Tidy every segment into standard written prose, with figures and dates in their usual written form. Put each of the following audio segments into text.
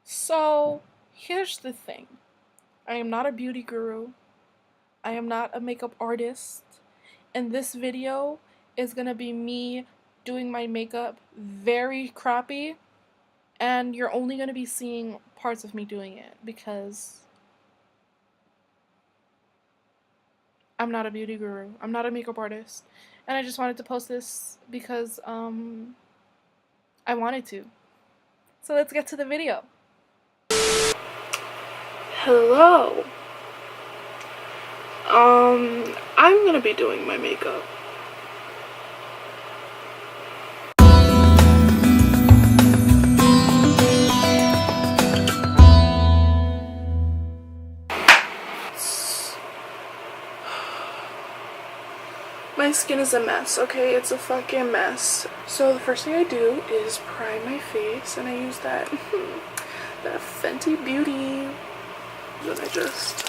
So, here's the thing. I am not a beauty guru. I am not a makeup artist. And this video is gonna be me doing my makeup very crappy. And you're only gonna be seeing parts of me doing it because I'm not a beauty guru. I'm not a makeup artist. And I just wanted to post this because I wanted to. So let's get to the video. Hello. I'm gonna be doing my makeup. My skin is a mess, okay? It's a fucking mess. So the first thing I do is prime my face, and I use that Fenty Beauty. Then I just,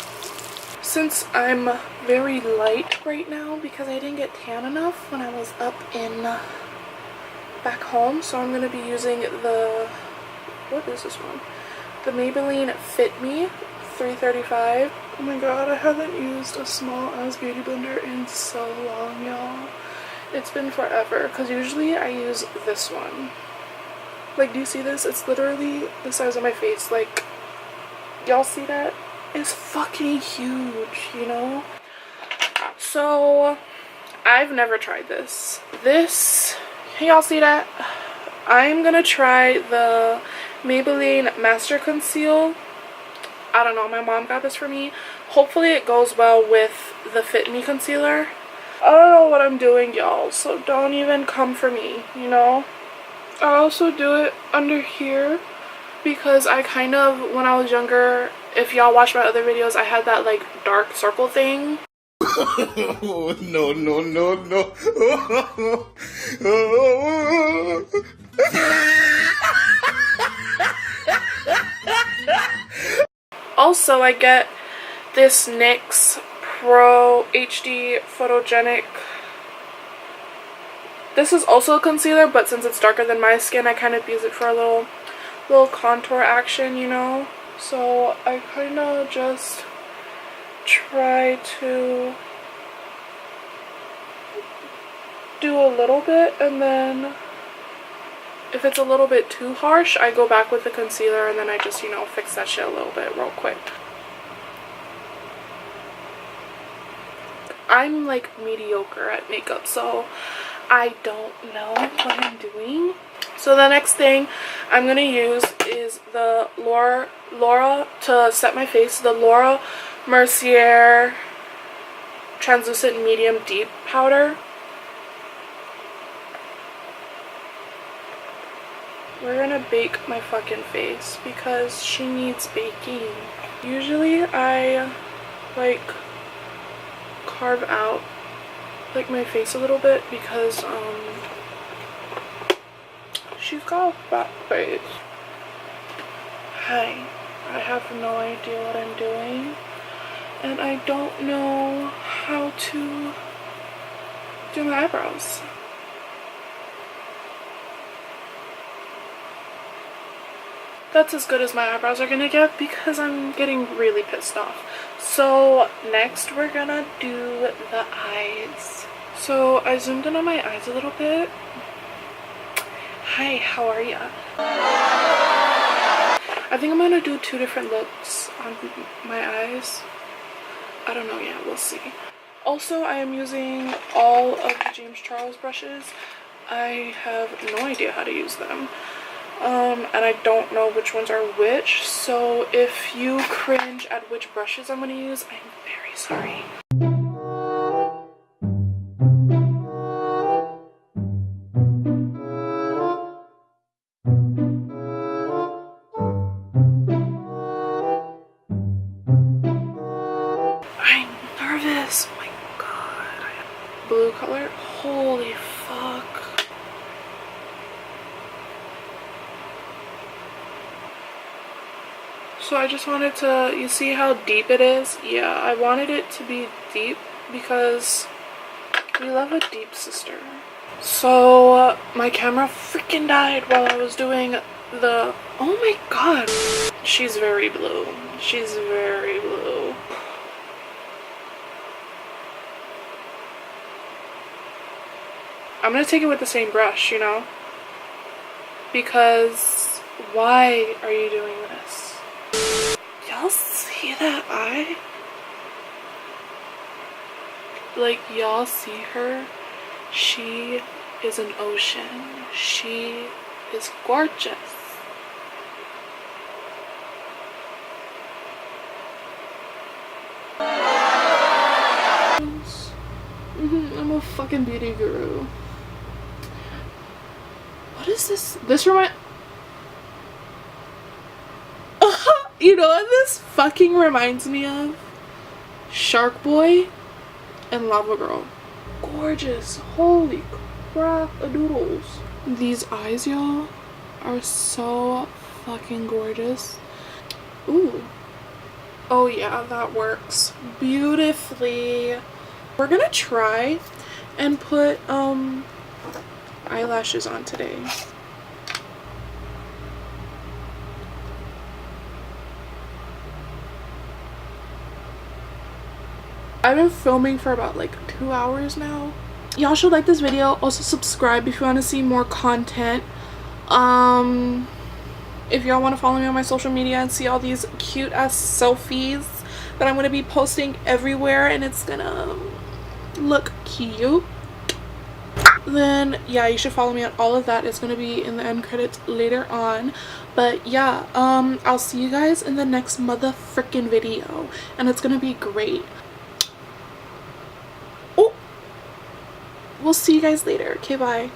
since I'm very light right now because I didn't get tan enough when I was up in back home, so I'm gonna be using the, what is this one? The Maybelline Fit Me 335. Oh my god, I haven't used a small ass beauty blender in so long, y'all. It's been forever, because usually I use this one. Like, do you see this? It's literally the size of my face. Like, y'all see that? It's fucking huge, you know? So, I've never tried this. Can y'all see that? I'm gonna try the Maybelline Master Conceal. I don't know, my mom got this for me. Hopefully it goes well with the Fit Me concealer. I don't know what I'm doing, y'all, so don't even come for me, you know? I also do it under here because I kind of, when I was younger, if y'all watch my other videos, I had that like dark circle thing. Oh, no, no, no, no. Also, I get this NYX Pro HD Photogenic. This is also a concealer, but since it's darker than my skin, I kind of use it for a little contour action, you know? So I kind of just try to do a little bit, and then if it's a little bit too harsh, I go back with the concealer, and then I just, you know, fix that shit a little bit real quick. I'm like mediocre at makeup, so I don't know what I'm doing. So the next thing I'm gonna use is the Laura to set my face, the Laura Mercier Translucent Medium Deep Powder. We're gonna bake my fucking face because she needs baking. Usually I like carve out like my face a little bit because she's got a fat face. Hi, I have no idea what I'm doing, and I don't know how to do my eyebrows. That's as good as my eyebrows are gonna get because I'm getting really pissed off. So next we're gonna do the eyes. So I zoomed in on my eyes a little bit. Hi, how are ya? I think I'm gonna do two different looks on my eyes. I don't know yet, we'll see. Also, I am using all of the James Charles brushes. I have no idea how to use them. And I don't know which ones are which, so if you cringe at which brushes I'm going to use, I'm very sorry. I'm nervous, oh my god. Blue color, holy fuck. So I just wanted to, you see how deep it is? Yeah, I wanted it to be deep because we love a deep sister. So my camera freaking died while I was doing the, oh my god. She's very blue. She's very blue. I'm gonna take it with the same brush, you know? Because why are you doing this? Y'all see that eye? Like, y'all see her? She is an ocean. She is gorgeous. I'm a fucking beauty guru. What is this? This you know what this fucking reminds me of? Sharkboy and Lavagirl. Gorgeous. Holy crap a doodles. These eyes, y'all, are so fucking gorgeous. Ooh. Oh yeah, that works beautifully. We're gonna try and put eyelashes on today. I've been filming for about like 2 hours now. Y'all should like this video. Also subscribe if you want to see more content. If y'all want to follow me on my social media and see all these cute ass selfies that I'm going to be posting everywhere and it's gonna look cute, then yeah, you should follow me on all of that. It's going to be in the end credits later on. But yeah, I'll see you guys in the next motherfucking video and it's going to be great. Oh, we'll see you guys later. Okay, bye.